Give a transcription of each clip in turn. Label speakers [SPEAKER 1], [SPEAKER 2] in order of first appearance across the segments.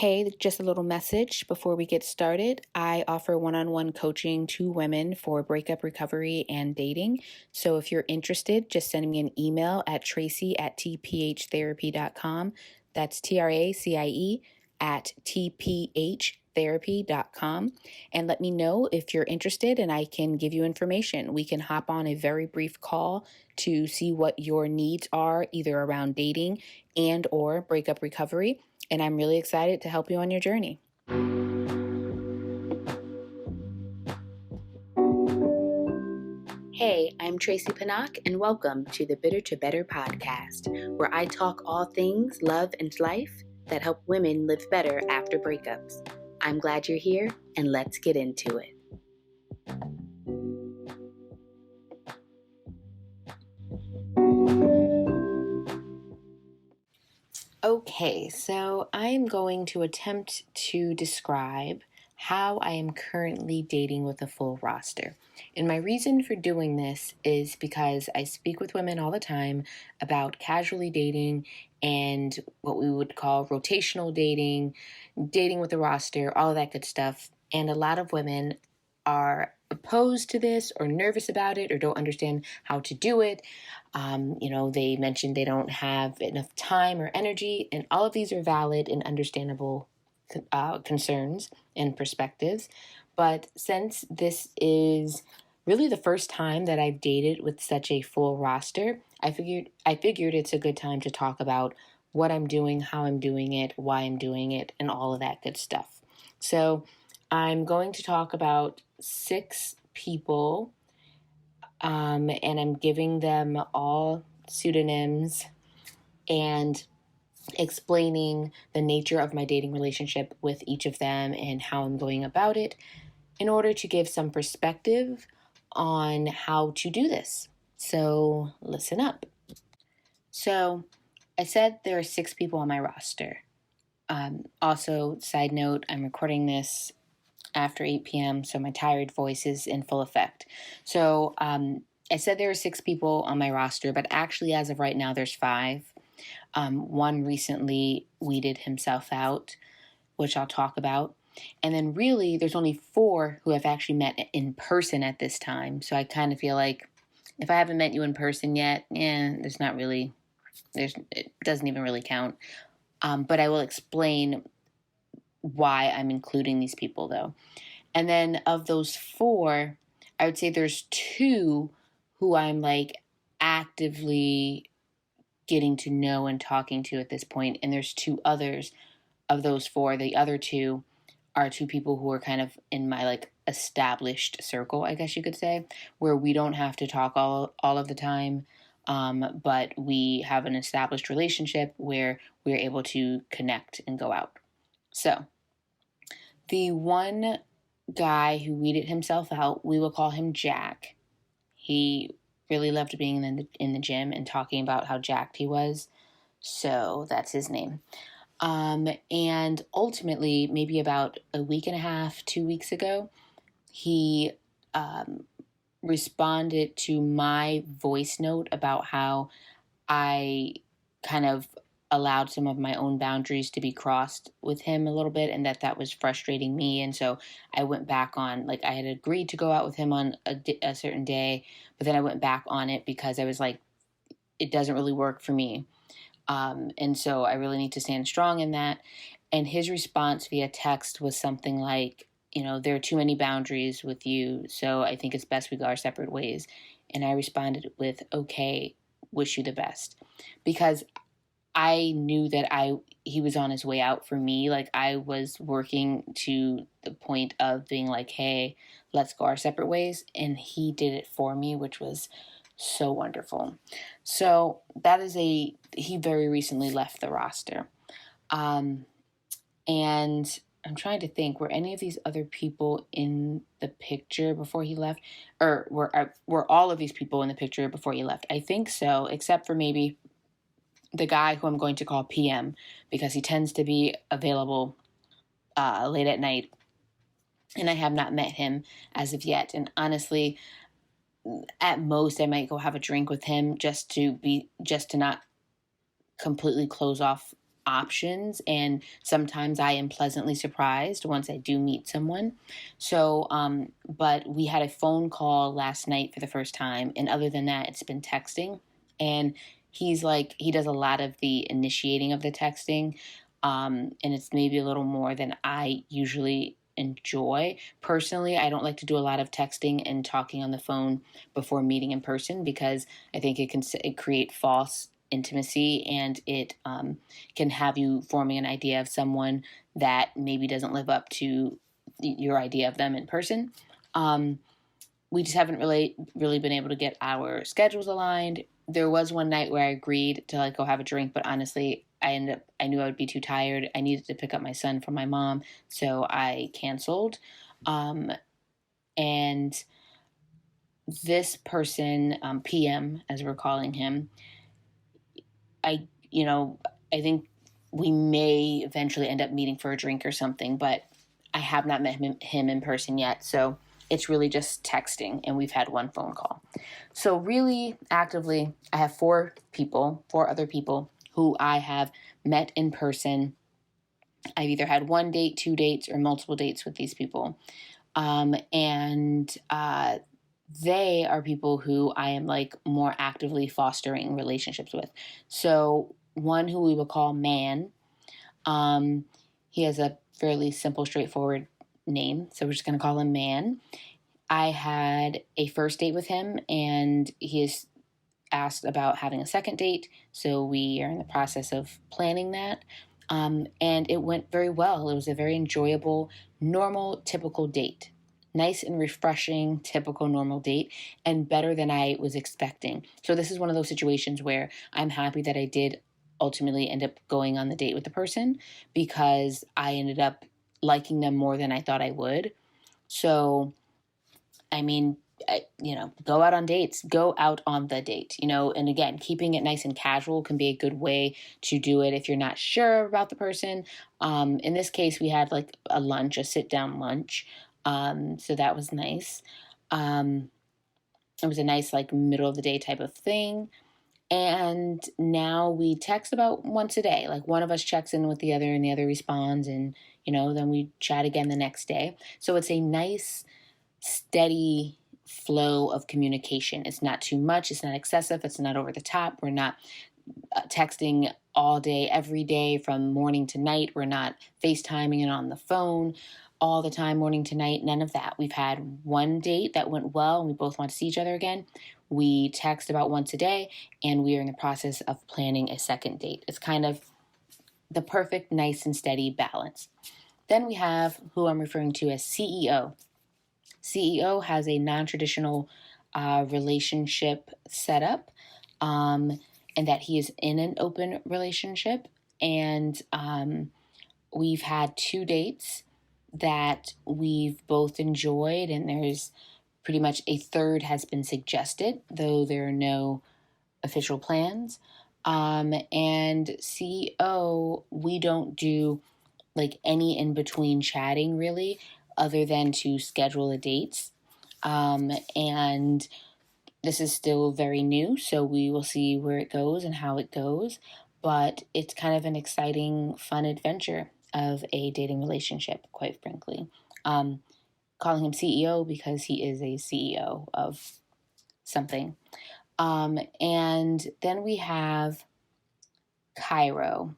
[SPEAKER 1] Hey, just a little message before we get started. I offer one-on-one coaching to women for breakup recovery and dating. So if you're interested, just send me an email at tracie@tphtherapy.com. That's TRACIE at tphtherapy.com. And let me know if you're interested and I can give you information. We can hop on a very brief call to see what your needs are, either around dating and or breakup recovery. And I'm really excited to help you on your journey. Hey, I'm Tracie Pinnock, and welcome to the Bitter to Better podcast, where I talk all things love and life that help women live better after breakups. I'm glad you're here, and let's get into it. Okay, so I'm going to attempt to describe how I am currently dating with a full roster. And my reason for doing this is because I speak with women all the time about casually dating and what we would call rotational dating, dating with a roster, all of that good stuff. And a lot of women are opposed to this or nervous about it or don't understand how to do it. They mentioned they don't have enough time or energy, and all of these are valid and understandable concerns and perspectives. But since this is really the first time that I've dated with such a full roster, I figured it's a good time to talk about what I'm doing, how I'm doing it, why I'm doing it, and all of that good stuff. So I'm going to talk about 6 people, and I'm giving them all pseudonyms and explaining the nature of my dating relationship with each of them and how I'm going about it in order to give some perspective on how to do this. So listen up. So I said there are 6 people on my roster. Also, side note, I'm recording this after 8 p.m., so my tired voice is in full effect. So I said there are 6 people on my roster, but actually as of right now, there's 5. One recently weeded himself out, which I'll talk about. And then really, there's only 4 who have actually met in person at this time. So I kind of feel like if I haven't met you in person yet, it doesn't even really count. But I will explain why I'm including these people, though. And then of those 4, I would say there's 2 who I'm like actively getting to know and talking to at this point. And there's 2 others of those 4. The other 2 are 2 people who are kind of in my like established circle, I guess you could say, where we don't have to talk all of the time. But we have an established relationship where we're able to connect and go out. So the one guy who weeded himself out, we will call him Jack. He really loved being in the gym and talking about how jacked he was. So that's his name. And ultimately, maybe about a week and a half, 2 weeks ago, he responded to my voice note about how I kind of allowed some of my own boundaries to be crossed with him a little bit, and that was frustrating me. And so I went back on, like, I had agreed to go out with him on a certain day, but then I went back on it because I was like, it doesn't really work for me. And so I really need to stand strong in that. And his response via text was something like, there are too many boundaries with you, so I think it's best we go our separate ways. And I responded with, okay, wish you the best. Because I knew that he was on his way out for me. Like, I was working to the point of being like, hey, let's go our separate ways. And he did it for me, which was so wonderful. So he very recently left the roster. And I'm trying to think, were any of these other people in the picture before he left? Or were all of these people in the picture before he left? I think so, except for maybe the guy who I'm going to call PM, because he tends to be available late at night. And I have not met him as of yet. And honestly, at most, I might go have a drink with him just to not completely close off options, and sometimes I am pleasantly surprised once I do meet someone. So, but we had a phone call last night for the first time, and other than that, it's been texting. And he's like, he does a lot of the initiating of the texting, and it's maybe a little more than I usually enjoy. Personally, I don't like to do a lot of texting and talking on the phone before meeting in person because I think it create false intimacy, and it can have you forming an idea of someone that maybe doesn't live up to your idea of them in person. Um, we just haven't really been able to get our schedules aligned. There was one night where I agreed to like go have a drink, but honestly, I knew I would be too tired. I needed to pick up my son from my mom, so I canceled. Um, and this person, PM, as we're calling him, I, you know, I think we may eventually end up meeting for a drink or something, but I have not met him in person yet. So it's really just texting, and we've had one phone call. So, really actively, I have four other people who I have met in person. I've either had one date, two dates, or multiple dates with these people. And they are people who I am like more actively fostering relationships with. So one who we will call Man, he has a fairly simple, straightforward name, so we're just going to call him Man. I had a first date with him, and he has asked about having a second date, so we are in the process of planning that. And it went very well. It was a very enjoyable, normal, typical date. Nice and refreshing, typical normal date, and better than I was expecting. So, this is one of those situations where I'm happy that I did ultimately end up going on the date with the person because I ended up liking them more than I thought I would. So, I mean, go out on dates, go out on the date, and again, keeping it nice and casual can be a good way to do it if you're not sure about the person. In this case, we had like a sit down lunch. So that was nice. Um, it was a nice, like, middle of the day type of thing. And now we text about once a day. Like, one of us checks in with the other and the other responds, and, then we chat again the next day. So it's a nice, steady flow of communication. It's not too much, it's not excessive, it's not over the top. We're not texting all day, every day from morning to night. We're not FaceTiming and on the phone all the time, morning to night. None of that. We've had one date that went well and we both want to see each other again. We text about once a day, and we are in the process of planning a second date. It's kind of the perfect, nice, and steady balance. Then we have who I'm referring to as CEO. CEO has a non-traditional relationship setup, and that he is in an open relationship. And we've had two dates that we've both enjoyed, and there's pretty much a third has been suggested, though there are no official plans. And CEO, we don't do like any in between chatting really, other than to schedule the dates. And this is still very new, so we will see where it goes and how it goes. But it's kind of an exciting, fun adventure of a dating relationship, quite frankly. Calling him CEO because he is a CEO of something. And then we have Cairo,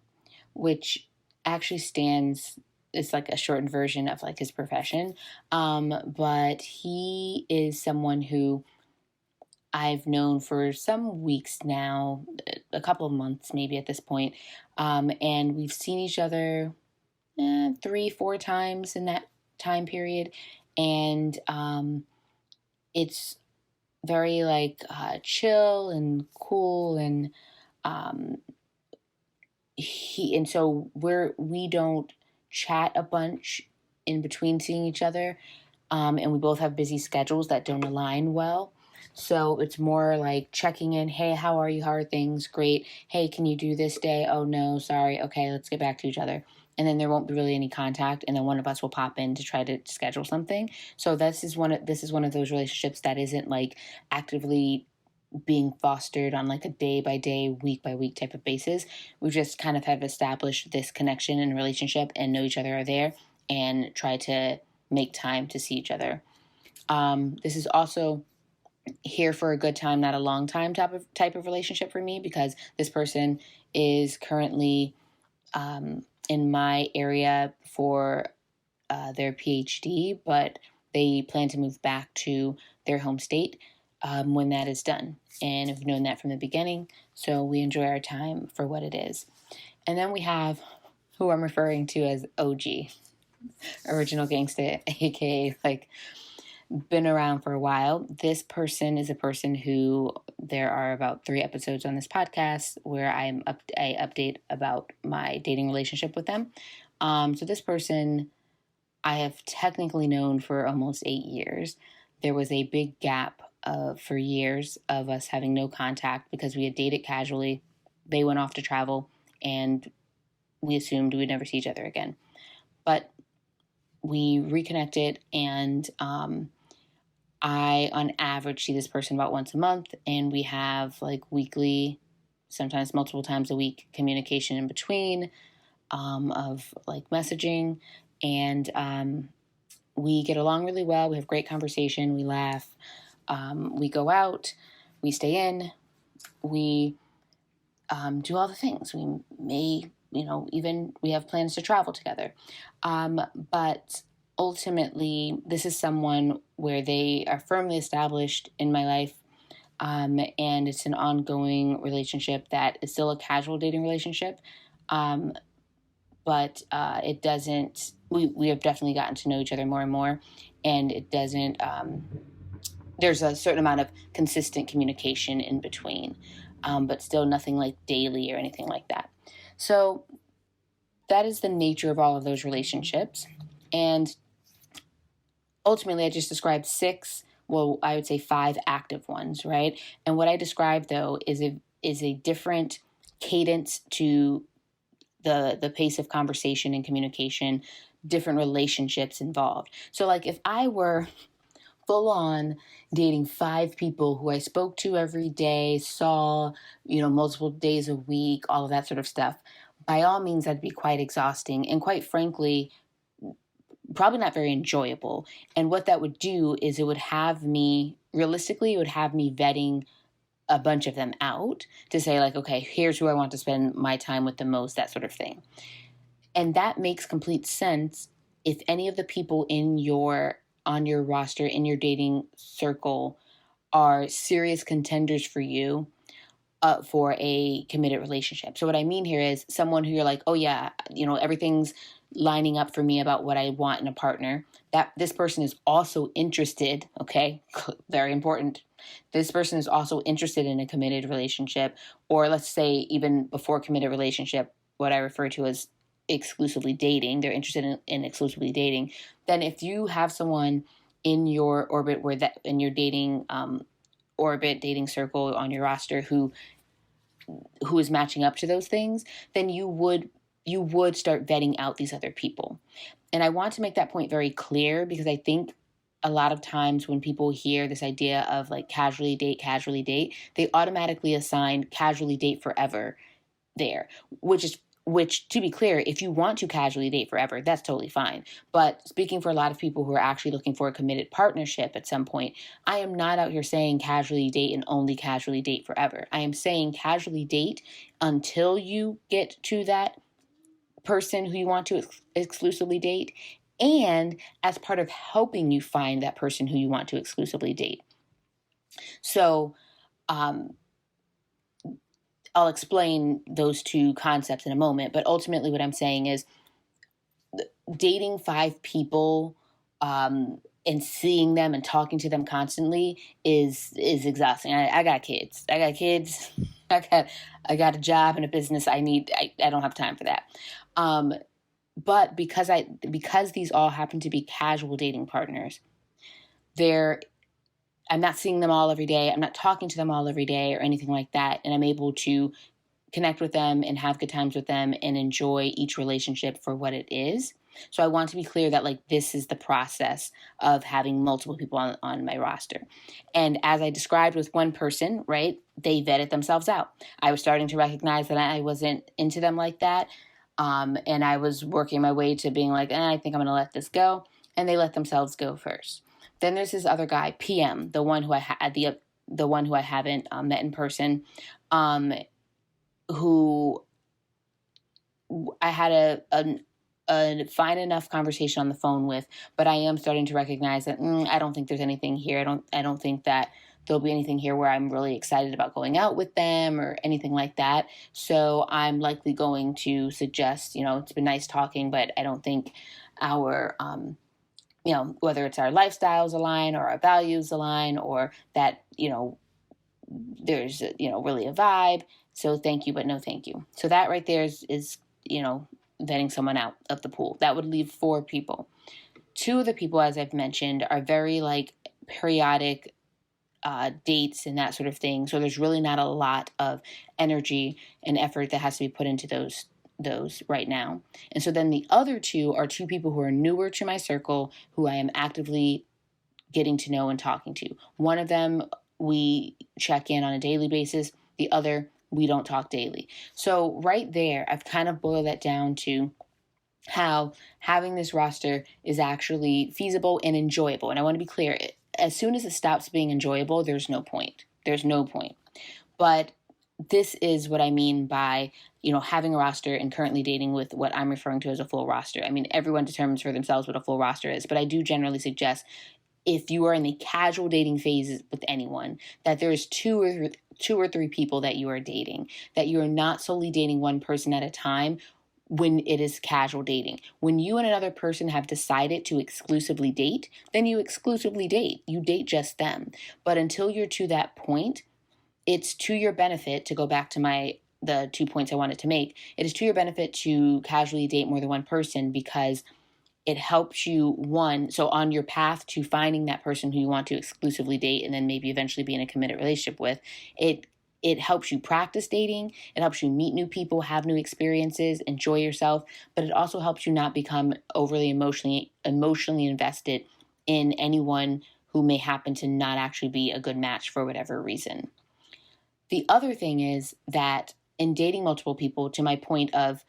[SPEAKER 1] which actually stands, it's like a shortened version of like his profession. But he is someone who I've known for some weeks now, a couple of months maybe at this point. And we've seen each other 3, 4 times in that time period. And it's very like chill and cool, and um, so we don't chat a bunch in between seeing each other, and we both have busy schedules that don't align well. So it's more like checking in. Hey, how are you? How are things? Great. Hey, can you do this day? Oh no, sorry. Okay, let's get back to each other. And then there won't be really any contact, and then one of us will pop in to try to schedule something. So this is one of those relationships that isn't like actively being fostered on like a day by day, week by week type of basis. We just kind of have established this connection and relationship and know each other are there and try to make time to see each other. This is also here for a good time, not a long time type of relationship for me, because this person is currently in my area for their PhD, but they plan to move back to their home state when that is done. And I've known that from the beginning, so we enjoy our time for what it is. And then we have who I'm referring to as OG, Original Gangsta, aka like been around for a while. This person is a person who there are about 3 episodes on this podcast where I update about my dating relationship with them. So this person I have technically known for almost 8 years. There was a big gap for years of us having no contact because we had dated casually. They went off to travel, and we assumed we'd never see each other again. But we reconnected, and I, on average, see this person about once a month, and we have like weekly, sometimes multiple times a week communication in between of like messaging. And we get along really well. We have great conversation. We laugh. We go out. We stay in. We do all the things. We may, even we have plans to travel together. But ultimately, this is someone where they are firmly established in my life. And it's an ongoing relationship that is still a casual dating relationship. But it doesn't, we have definitely gotten to know each other more and more, and it doesn't, there's a certain amount of consistent communication in between, but still nothing like daily or anything like that. So that is the nature of all of those relationships. And ultimately, I just described 6, well, I would say 5 active ones, right? And what I described, though, is a different cadence to the pace of conversation and communication, different relationships involved. So like if I were full on dating 5 people who I spoke to every day, saw, multiple days a week, all of that sort of stuff, by all means, that'd be quite exhausting. And quite frankly, probably not very enjoyable. And what that would do is it would have me vetting a bunch of them out to say like, okay, here's who I want to spend my time with the most, that sort of thing. And that makes complete sense if any of the people on your roster, in your dating circle, are serious contenders for you for a committed relationship. So what I mean here is someone who you're like, oh yeah, everything's lining up for me about what I want in a partner. That this person is also interested, okay, very important. This person is also interested in a committed relationship, or let's say even before committed relationship, what I refer to as exclusively dating. They're interested in exclusively dating. Then if you have someone in your orbit in your dating orbit, dating circle, on your roster who is matching up to those things, then you would start vetting out these other people. And I want to make that point very clear because I think a lot of times when people hear this idea of like casually date, they automatically assign casually date forever there, which to be clear, if you want to casually date forever, that's totally fine. But speaking for a lot of people who are actually looking for a committed partnership at some point, I am not out here saying casually date and only casually date forever. I am saying casually date until you get to that person who you want to exclusively date, and as part of helping you find that person who you want to exclusively date. So I'll explain those 2 concepts in a moment, but ultimately what I'm saying is dating 5 people and seeing them and talking to them constantly is exhausting. I got kids. I got a job and a business. I don't have time for that. But because these all happen to be casual dating partners, I'm not seeing them all every day. I'm not talking to them all every day or anything like that. And I'm able to connect with them and have good times with them and enjoy each relationship for what it is. So I want to be clear that like this is the process of having multiple people on my roster. And as I described with one person, right, they vetted themselves out. I was starting to recognize that I wasn't into them like that. And I was working my way to being like, I think I'm going to let this go. And they let themselves go first. Then there's this other guy, PM, the one who I had the one who I haven't met in person, who I had a fine enough conversation on the phone with, but I am starting to recognize that I don't think there's anything here. I don't think that there'll be anything here where I'm really excited about going out with them or anything like that. So I'm likely going to suggest, it's been nice talking, but I don't think our, whether it's our lifestyles align or our values align or that, there's, really a vibe. So thank you, but no thank you. So that right there is vetting someone out of the pool. That would leave 4 people. 2 of the people, as I've mentioned, are very like periodic dates and that sort of thing. So there's really not a lot of energy and effort that has to be put into those right now. And so then the other 2 are 2 people who are newer to my circle who I am actively getting to know and talking to. One of them, we check in on a daily basis. The other, we don't talk daily. So right there, I've kind of boiled that down to how having this roster is actually feasible and enjoyable. And I want to be clear, as soon as it stops being enjoyable, there's no point. There's no point. But this is what I mean by, having a roster and currently dating with what I'm referring to as a full roster. I mean, everyone determines for themselves what a full roster is, but I do generally suggest if you are in the casual dating phase with anyone, that there's two or three people that you are dating, that you are not solely dating one person at a time when it is casual dating. When you and another person have decided to exclusively date, then you exclusively date. You date just them. But until you're to that point, it's to your benefit, to go back to the 2 points I wanted to make, it is to your benefit to casually date more than one person because it helps you, so on your path to finding that person who you want to exclusively date and then maybe eventually be in a committed relationship with, it helps you practice dating, it helps you meet new people, have new experiences, enjoy yourself, but it also helps you not become overly emotionally invested in anyone who may happen to not actually be a good match for whatever reason. The other thing is that in dating multiple people, to my point of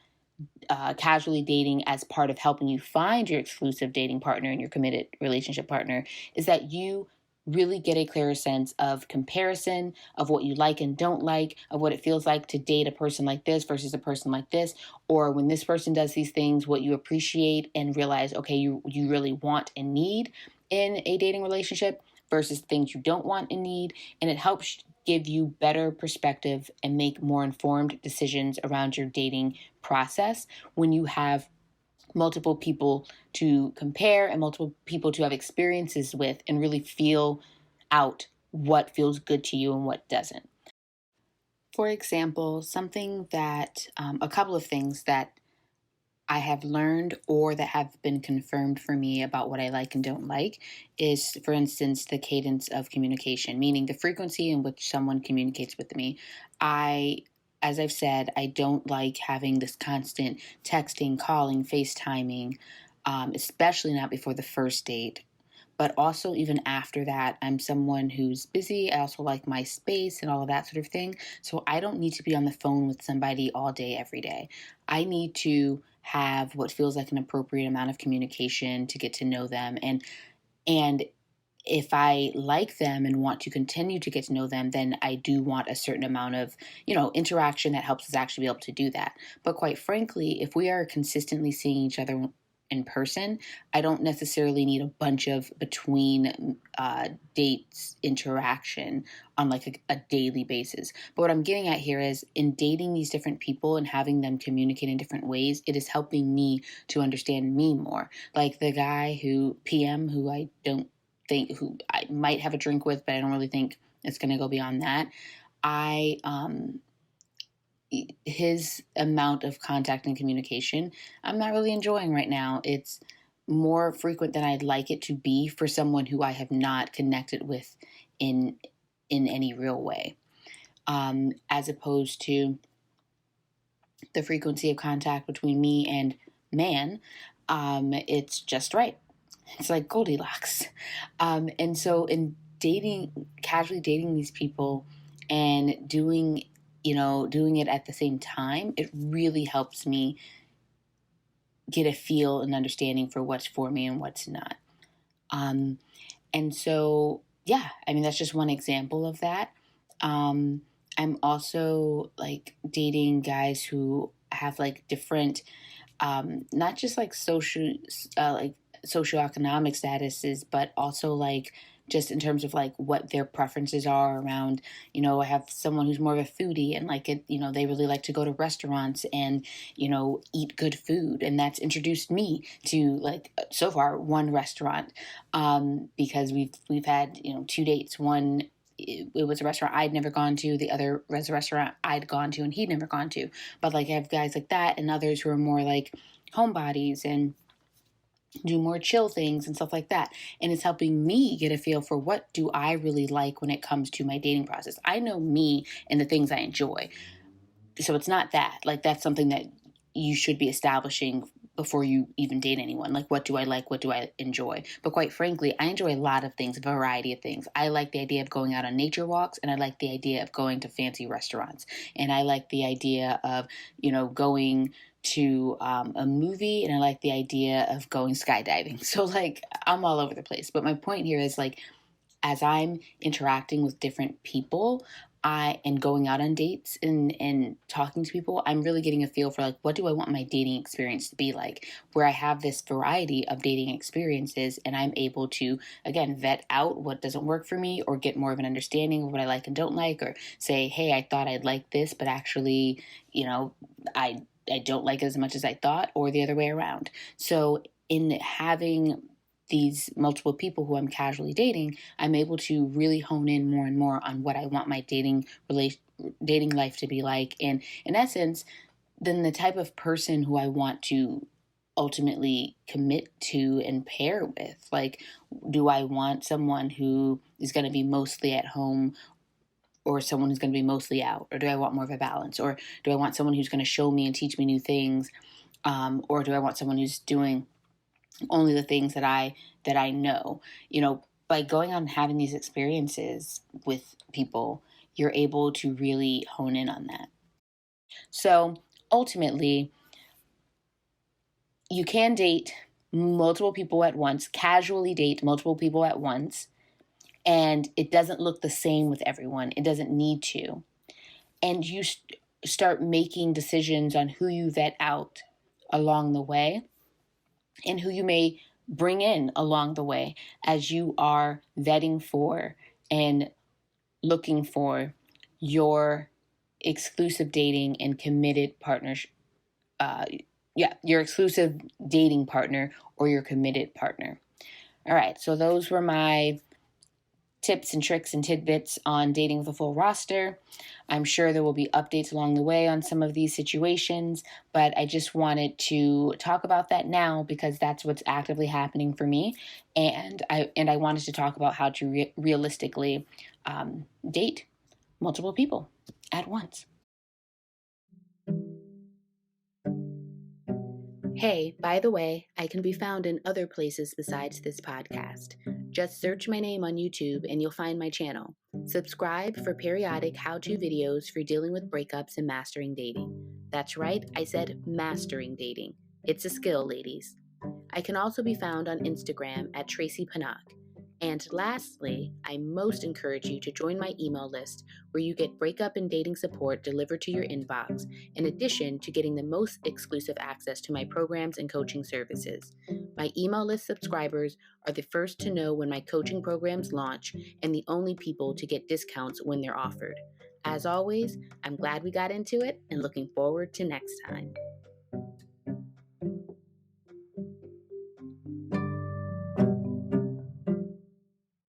[SPEAKER 1] casually dating as part of helping you find your exclusive dating partner and your committed relationship partner, is that you really get a clearer sense of comparison of what you like and don't like, of what it feels like to date a person like this versus a person like this, or when this person does these things, what you appreciate and realize, okay, you really want and need in a dating relationship versus things you don't want and need. And it helps give you better perspective and make more informed decisions around your dating process when you have multiple people to compare and multiple people to have experiences with and really feel out what feels good to you and what doesn't. For example, a couple of things that I have learned or that have been confirmed for me about what I like and don't like is, for instance, the cadence of communication, meaning the frequency in which someone communicates with me. As I've said, I don't like having this constant texting, calling, FaceTiming, especially not before the first date. But also, even after that, I'm someone who's busy. I also like my space and all of that sort of thing. So I don't need to be on the phone with somebody all day, every day. I need to have what feels like an appropriate amount of communication to get to know them. And if I like them and want to continue to get to know them, then I do want a certain amount of, interaction that helps us actually be able to do that. But quite frankly, if we are consistently seeing each other in person, I don't necessarily need a bunch of between dates interaction on like a daily basis. But what I'm getting at here is in dating these different people and having them communicate in different ways, it is helping me to understand me more. Like the guy PM, who I might have a drink with, but I don't really think it's going to go beyond that. His amount of contact and communication, I'm not really enjoying right now. It's more frequent than I'd like it to be for someone who I have not connected with in any real way. As opposed to the frequency of contact between me and man, it's just right. It's like Goldilocks. And so in dating, casually dating these people and doing it at the same time, it really helps me get a feel and understanding for what's for me and what's not. Um, and so, yeah, I mean, that's just one example of that. Um, I'm also like dating guys who have like different, not just like socioeconomic statuses, but also like just in terms of like what their preferences are around, I have someone who's more of a foodie and like they really like to go to restaurants and, eat good food. And that's introduced me to like so far one restaurant, because we've had, two dates. One, it was a restaurant I'd never gone to. The other was a restaurant I'd gone to and he'd never gone to. But like I have guys like that and others who are more like homebodies and do more chill things and stuff like that. And it's helping me get a feel for what do I really like when it comes to my dating process. I know me and the things I enjoy. So it's not that. Like that's something that you should be establishing before you even date anyone. Like, what do I like? What do I enjoy? But quite frankly, I enjoy a lot of things, a variety of things. I like the idea of going out on nature walks, and I like the idea of going to fancy restaurants. And I like the idea of, going to a movie, and I like the idea of going skydiving. So, like, I'm all over the place. But my point here is, like, as I'm interacting with different people, and going out on dates and talking to people, I'm really getting a feel for like what do I want my dating experience to be like, where I have this variety of dating experiences and I'm able to again vet out what doesn't work for me or get more of an understanding of what I like and don't like, or say, hey, I thought I'd like this, but actually, I don't like it as much as I thought, or the other way around. So in having these multiple people who I'm casually dating, I'm able to really hone in more and more on what I want my dating life to be like. And in essence, then the type of person who I want to ultimately commit to and pair with. Like, do I want someone who is going to be mostly at home or someone who's going to be mostly out? Or do I want more of a balance? Or do I want someone who's going to show me and teach me new things? Or do I want someone who's doing only the things that I know? By going out and having these experiences with people, you're able to really hone in on that. So ultimately, you can date multiple people at once, casually date multiple people at once, and it doesn't look the same with everyone. It doesn't need to. And you start making decisions on who you vet out along the way and who you may bring in along the way as you are vetting for and looking for your exclusive dating and committed partners. Your exclusive dating partner or your committed partner. All right, so those were my tips and tricks and tidbits on dating with a full roster. I'm sure there will be updates along the way on some of these situations, but I just wanted to talk about that now because that's what's actively happening for me, and I wanted to talk about how to realistically date multiple people at once. Hey, by the way, I can be found in other places besides this podcast. Just search my name on YouTube and you'll find my channel. Subscribe for periodic how-to videos for dealing with breakups and mastering dating. That's right, I said mastering dating. It's a skill, ladies. I can also be found on Instagram at Tracy Panak. And lastly, I most encourage you to join my email list where you get breakup and dating support delivered to your inbox, in addition to getting the most exclusive access to my programs and coaching services. My email list subscribers are the first to know when my coaching programs launch and the only people to get discounts when they're offered. As always, I'm glad we got into it and looking forward to next time.